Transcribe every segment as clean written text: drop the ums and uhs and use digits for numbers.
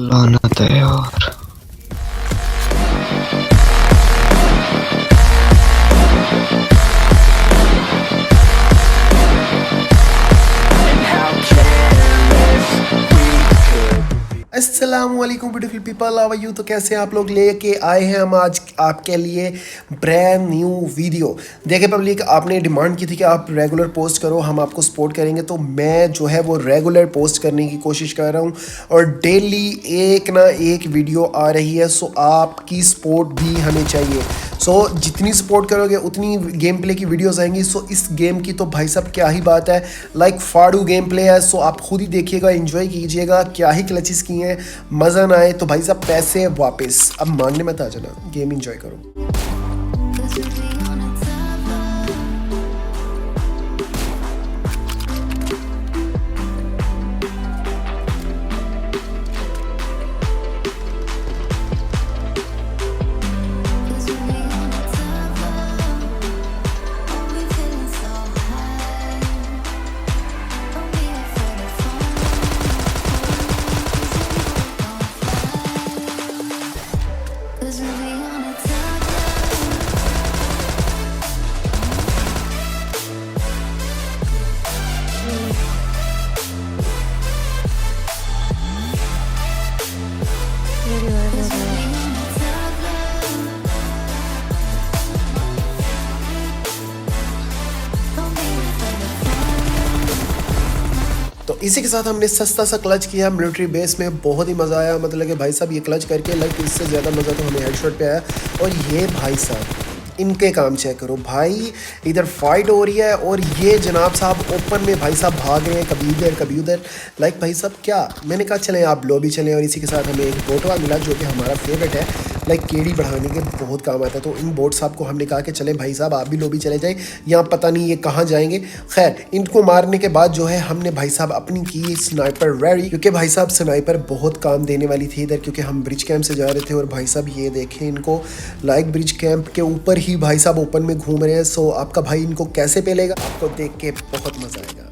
लानत है यार। अस्सलाम वालेकुम beautiful people, how are you. तो कैसे आप लोग, लेके आए हैं हम आज आपके लिए ब्रांड न्यू वीडियो। देखिए पब्लिक, आपने डिमांड की थी कि आप रेगुलर पोस्ट करो, हम आपको सपोर्ट करेंगे। तो मैं जो है वो रेगुलर पोस्ट करने की कोशिश कर रहा हूँ और डेली एक ना एक वीडियो आ रही है। सो आपकी सपोर्ट भी हमें चाहिए। सो जितनी सपोर्ट करोगे उतनी गेम प्ले की वीडियोस आएंगी। सो इस गेम की तो भाई साहब क्या ही बात है, लाइक फाड़ू गेम प्ले है। सो आप खुद ही देखिएगा, एंजॉय कीजिएगा, क्या ही क्लचेस किए हैं, मज़ा ना आए तो भाई साहब पैसे वापस। अब मांगने मत आ जाना, गेम एंजॉय करो। तो इसी के साथ हमने सस्ता सा क्लच किया मिलिट्री बेस में, बहुत ही मज़ा आया। मतलब कि भाई साहब ये क्लच करके लाइक इससे ज़्यादा मज़ा तो हमें हेडशॉट पे आया। और ये भाई साहब इनके काम चेक करो भाई, इधर फाइट हो रही है और ये जनाब साहब ओपन में भाई साहब भाग रहे हैं, कभी इधर कभी उधर। लाइक भाई साहब क्या, मैंने कहा चलें आप लॉबी चलें। और इसी के साथ हमें एक बोटवा मिला जो कि हमारा फेवरेट है, लाइक केड़ी बढ़ाने के बहुत काम आता है। तो इन बोट साहब को हमने कहा कि चलें भाई साहब आप भी लॉबी चले जाएँ, यहाँ पता नहीं ये कहाँ जाएंगे। खैर इनको मारने के बाद जो है हमने भाई साहब अपनी की स्नाइपर रेडी, क्योंकि भाई साहब स्नाइपर बहुत काम देने वाली थी इधर, क्योंकि हम ब्रिज कैंप से जा रहे थे। और भाई साहब ये देखें इनको, लाइक ब्रिज कैंप के ऊपर ही भाई साहब ओपन में घूम रहे हैं। सो आपका भाई इनको कैसे पेलेगा, आपको देख के बहुत मजा आएगा।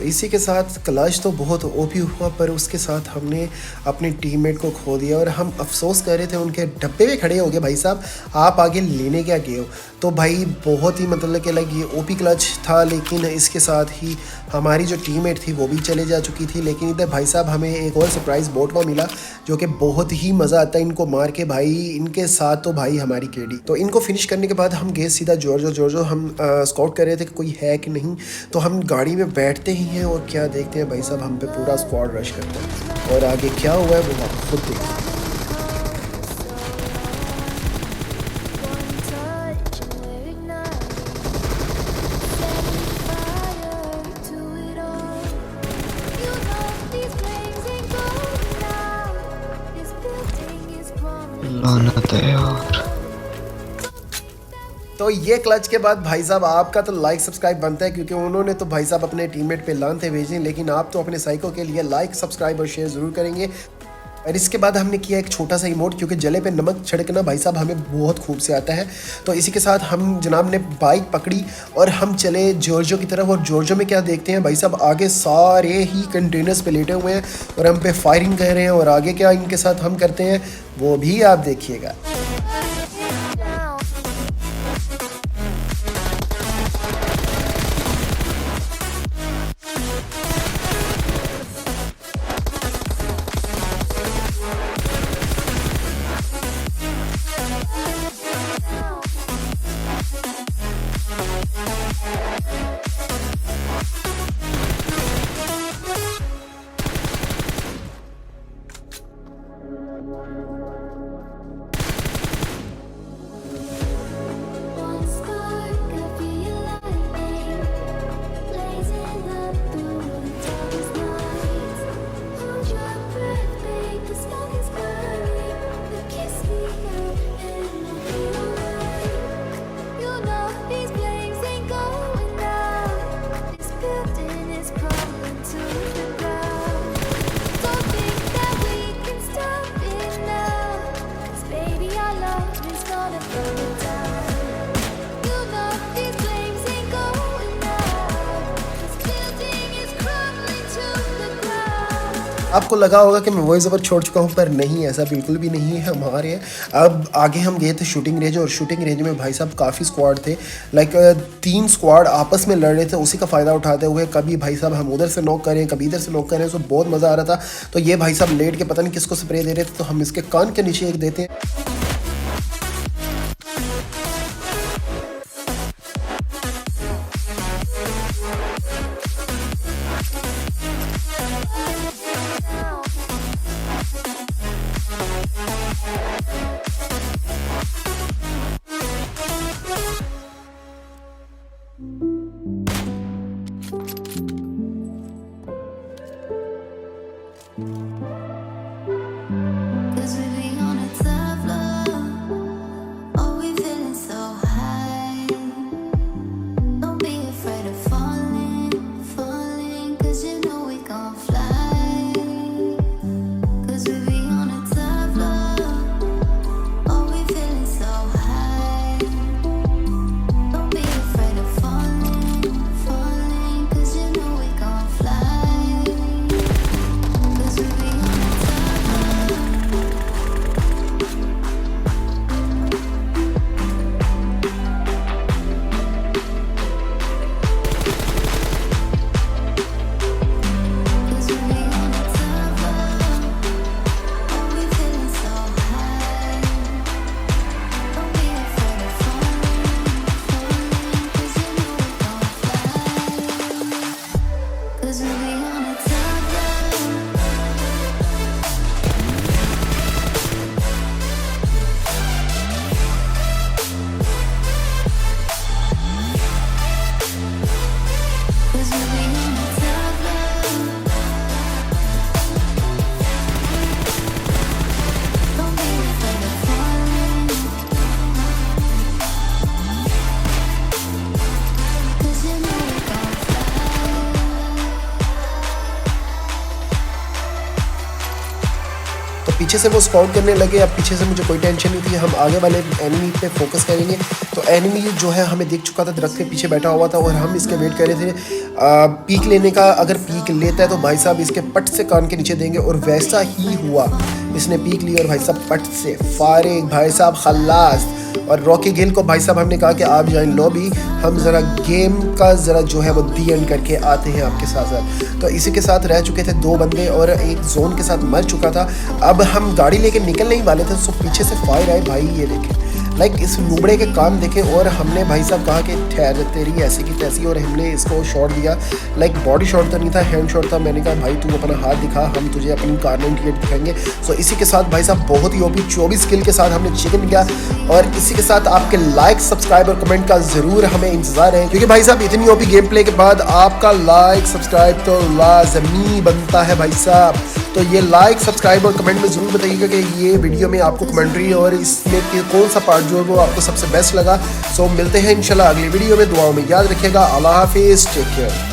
इसी के साथ क्लच तो बहुत ओपी हुआ, पर उसके साथ हमने अपने टीममेट को खो दिया। और हम अफसोस कर रहे थे, उनके डब्बे में खड़े हो गए, भाई साहब आप आगे लेने क्या गए हो। तो भाई बहुत ही मतलब कि लाइक ये ओपी क्लच था, लेकिन इसके साथ ही हमारी जो टीममेट थी वो भी चले जा चुकी थी। लेकिन इधर भाई साहब हमें एक और सरप्राइज़ बोटवा मिला जो कि बहुत ही मज़ा आता है इनको मार के। भाई इनके साथ तो भाई हमारी केडी। तो इनको फिनिश करने के बाद हम गए सीधा जॉर्जो हम स्काउट कर रहे थे कि कोई है कि नहीं। तो हम गाड़ी में बैठते ही हैं और क्या देखते हैं भाई साहब, हम पे पूरा स्क्वाड रश करता है। और आगे क्या हुआ है वो आप खुद देखिए। लानत है यार। तो ये क्लच के बाद भाई साहब आपका तो लाइक सब्सक्राइब बनता है, क्योंकि उन्होंने तो भाई साहब अपने टीममेट पे लानते भेजे, लेकिन आप तो अपने साइको के लिए लाइक सब्सक्राइब और शेयर ज़रूर करेंगे। और इसके बाद हमने किया एक छोटा सा इमोट, क्योंकि जले पे नमक छिड़कना भाई साहब हमें बहुत खूब से आता है। तो इसी के साथ हम जनाब ने बाइक पकड़ी और हम चले जॉर्जो की तरफ। और जॉर्जो में क्या देखते हैं भाई साहब, आगे सारे ही कंटेनर्स पे लेटे हुए हैं और हम पे फायरिंग कर रहे हैं। और आगे क्या इनके साथ हम करते हैं वो भी आप देखिएगा। आपको लगा होगा कि मैं वॉइस ओवर छोड़ चुका हूँ, पर नहीं, ऐसा बिल्कुल भी नहीं है हमारे। अब आगे हम गए थे शूटिंग रेंज, और शूटिंग रेंज में भाई साहब काफ़ी स्क्वाड थे। लाइक 3 स्क्वाड आपस में लड़ रहे थे, उसी का फ़ायदा उठाते हुए कभी भाई साहब हम उधर से नॉक करें, कभी इधर से नॉक करें, तो बहुत मज़ा आ रहा था। तो ये भाई साहब लेट के पता नहीं किसको स्प्रे दे रहे थे, तो हम इसके कान के नीचे एक देते हैं। Cause we be on a tough love. Oh, we feeling so high. Don't be afraid of falling, falling. Cause you know we gon' fly. Cause we be on a tough love. Oh, we feeling so high. Don't be afraid of falling, falling. Cause you know we gon' fly. Cause we be on a tough Cause we be on a tough love. Oh, we feeling so high. Don't be afraid of falling, falling. Cause you know we gon' fly. Cause we be on a tough love. Cause we be on a tough love. Don't be afraid of falling. Cause you know we gon' fly. तो पीछे से वो scout करने लगे। अब पीछे से मुझे कोई टेंशन नहीं थी, हम आगे वाले एनिमी पे फोकस करेंगे। तो एनिमी जो है हमें देख चुका था, दरख्त के पीछे बैठा हुआ था, और हम इसके वेट कर रहे थे पीक लेने का। अगर पीक लेता है तो भाई साहब इसके पट से कान के नीचे देंगे, और वैसा ही हुआ। इसने पीक ली और भाई साहब पट से फारिग, भाई साहब खल्लास। और रॉकी गिल को भाई साहब हमने कहा कि आप जाएं लॉबी, हम ज़रा गेम का ज़रा जो है वो दी एंड करके आते हैं आपके साथ साथ। तो इसी के साथ रह चुके थे 2 बंदे, और एक जोन के साथ मर चुका था। अब हम गाड़ी लेके निकलने ही वाले थे, सो पीछे से फायर आए। भाई ये देखें, लाइक इस लुबड़े के काम देखे, और हमने भाई साहब कहा कि ठहर तेरी ऐसी की तैसी, और हमने इसको शॉट दिया। लाइक बॉडी शॉट तो नहीं था, हैंड शॉट था। मैंने कहा भाई तू अपना हाथ दिखा, हम तुझे अपनी कार 98 दिखाएंगे। सो इसी के साथ भाई साहब बहुत ही ओपी 24 किल के साथ हमने चिकन किया। और इसी के साथ आपके लाइक, सब्सक्राइब और कमेंट का ज़रूर हमें इंतज़ार है, क्योंकि भाई साहब इतनी ओपी गेम प्ले के बाद आपका लाइक सब्सक्राइब तो लाजमी बनता है भाई साहब। तो ये लाइक, सब्सक्राइब और कमेंट में ज़रूर बताइएगा कि ये वीडियो में आपको कमेंट्री और इसमें कौन सा पार्ट जो है वो आपको सबसे बेस्ट लगा। सो मिलते हैं इंशाल्लाह अगली वीडियो में। दुआओं में याद रखिएगा। अल्लाह हाफिज़, टेक केयर।